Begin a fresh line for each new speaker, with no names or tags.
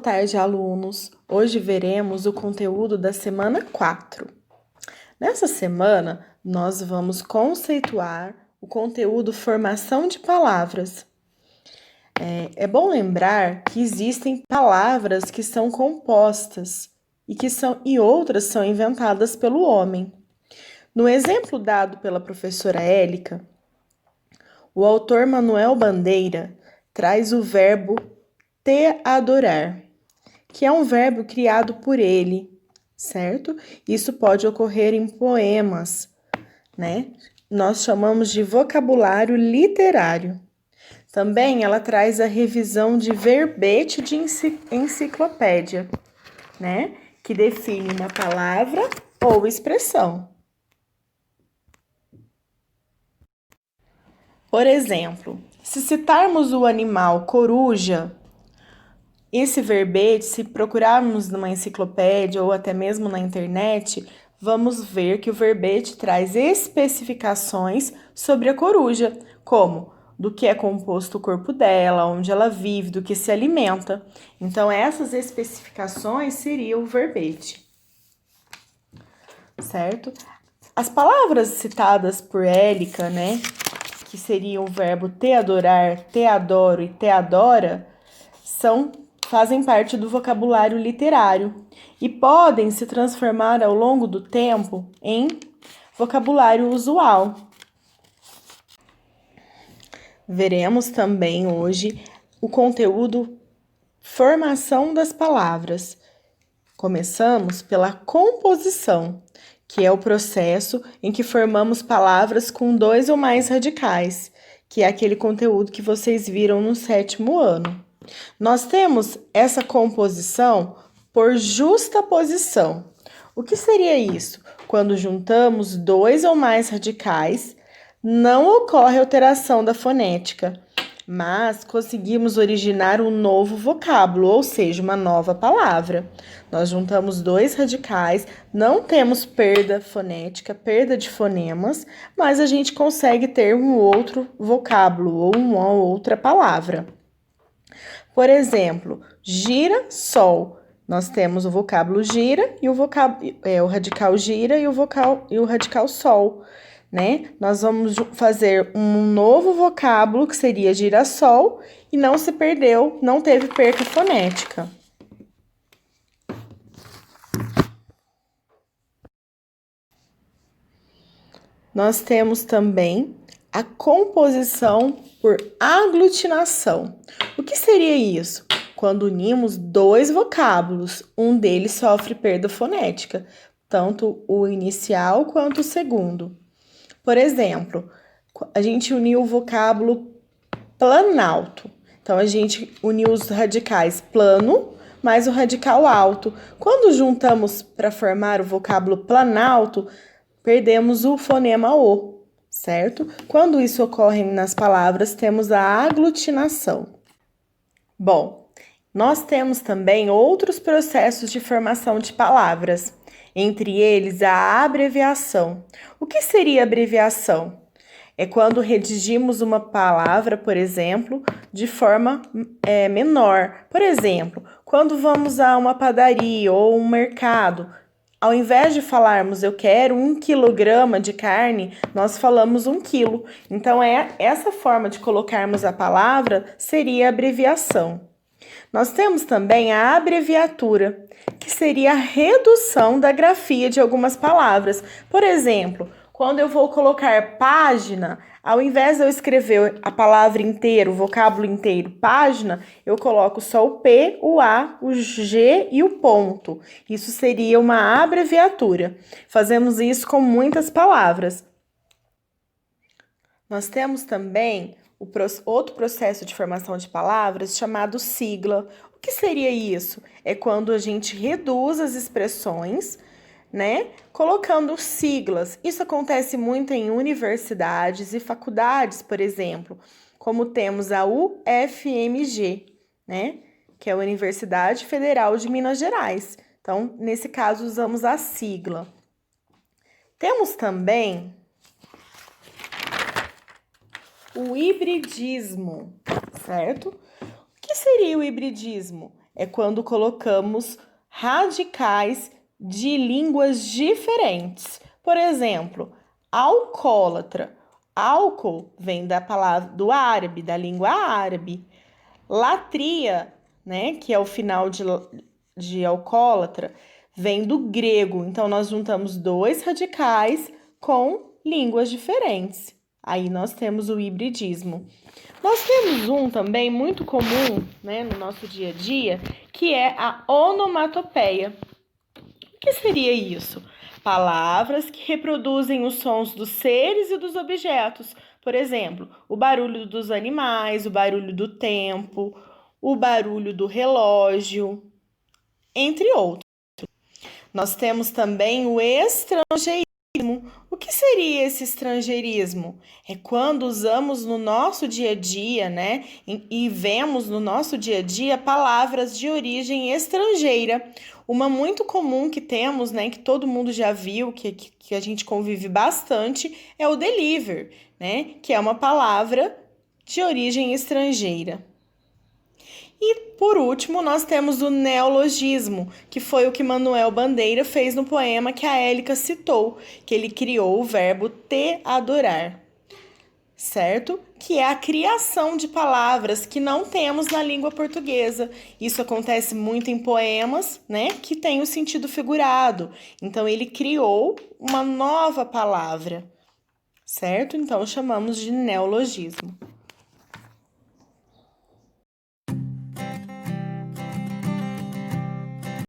tarde, alunos! Hoje veremos o conteúdo da semana 4. Nessa semana, nós vamos conceituar o conteúdo formação de palavras. É bom lembrar que existem palavras que são compostas e outras são inventadas pelo homem. No exemplo dado pela professora Élica, o autor Manuel Bandeira traz o verbo te adorar, que é um verbo criado por ele, certo? Isso pode ocorrer em poemas, né? Nós chamamos de vocabulário literário. Também ela traz a revisão de verbete de enciclopédia, né? Que define uma palavra ou expressão. Por exemplo, se citarmos o animal coruja, esse verbete, se procurarmos numa enciclopédia ou até mesmo na internet, vamos ver que o verbete traz especificações sobre a coruja, como do que é composto o corpo dela, onde ela vive, do que se alimenta. Então, essas especificações seriam o verbete, certo? As palavras citadas por Élica, né, que seriam o verbo te adorar, te adoro e te adora, fazem parte do vocabulário literário e podem se transformar ao longo do tempo em vocabulário usual. Veremos também hoje o conteúdo formação das palavras. Começamos pela composição, que é o processo em que formamos palavras com 2 ou mais radicais, que é aquele conteúdo que vocês viram no 7º ano. Nós temos essa composição por justaposição. O que seria isso? Quando juntamos 2 ou mais radicais, não ocorre alteração da fonética, mas conseguimos originar um novo vocábulo, ou seja, uma nova palavra. Nós juntamos 2 radicais, não temos perda fonética, perda de fonemas, mas a gente consegue ter um outro vocábulo ou uma outra palavra. Por exemplo, gira-sol. Nós temos o vocábulo gira e o radical gira e o radical sol, né? Nós vamos fazer um novo vocábulo que seria girassol e não se perdeu, não teve perda fonética. Nós temos também a composição por aglutinação. O que seria isso? Quando unimos 2 vocábulos, um deles sofre perda fonética, tanto o inicial quanto o segundo. Por exemplo, a gente uniu o vocábulo planalto. Então, a gente uniu os radicais plano mais o radical alto. Quando juntamos para formar o vocábulo planalto, perdemos o fonema O, certo? Quando isso ocorre nas palavras, temos a aglutinação. Bom, nós temos também outros processos de formação de palavras, entre eles a abreviação. O que seria abreviação? É quando redigimos uma palavra, por exemplo, de forma menor. Por exemplo, quando vamos a uma padaria ou um mercado, ao invés de falarmos eu quero 1 quilograma de carne, nós falamos 1 quilo. Então, essa forma de colocarmos a palavra seria a abreviação. Nós temos também a abreviatura, que seria a redução da grafia de algumas palavras. Por exemplo, quando eu vou colocar página, ao invés de eu escrever a palavra inteira, o vocábulo inteiro, página, eu coloco só o P, o A, o G e o ponto. Isso seria uma abreviatura. Fazemos isso com muitas palavras. Nós temos também outro processo de formação de palavras chamado sigla. O que seria isso? É quando a gente reduz as expressões, né, colocando siglas. Isso acontece muito em universidades e faculdades, por exemplo, como temos a UFMG, né, que é a Universidade Federal de Minas Gerais. Então, nesse caso, usamos a sigla. Temos também o hibridismo, certo? O que seria o hibridismo? é quando colocamos radicais de línguas diferentes. Por exemplo, alcoólatra. Álcool vem da palavra do árabe, da língua árabe. Latria, né, que é o final de alcoólatra, vem do grego. Então, nós juntamos dois radicais com línguas diferentes. Aí nós temos o hibridismo. Nós temos um também muito comum, né, no nosso dia a dia, que é a onomatopeia. O que seria isso? Palavras que reproduzem os sons dos seres e dos objetos. Por exemplo, o barulho dos animais, o barulho do tempo, o barulho do relógio, entre outros. Nós temos também o estrangeirismo. O que seria esse estrangeirismo? É quando usamos no nosso dia a dia, né? E vemos no nosso dia a dia palavras de origem estrangeira. Uma muito comum que temos, né? Que todo mundo já viu, que a gente convive bastante, é o deliver, né? Que é uma palavra de origem estrangeira. E, por último, nós temos o neologismo, que foi o que Manuel Bandeira fez no poema que a Élica citou, que ele criou o verbo te adorar, certo? Que é a criação de palavras que não temos na língua portuguesa. Isso acontece muito em poemas, né, que tem o sentido figurado. Então, ele criou uma nova palavra, certo? Então, chamamos de neologismo.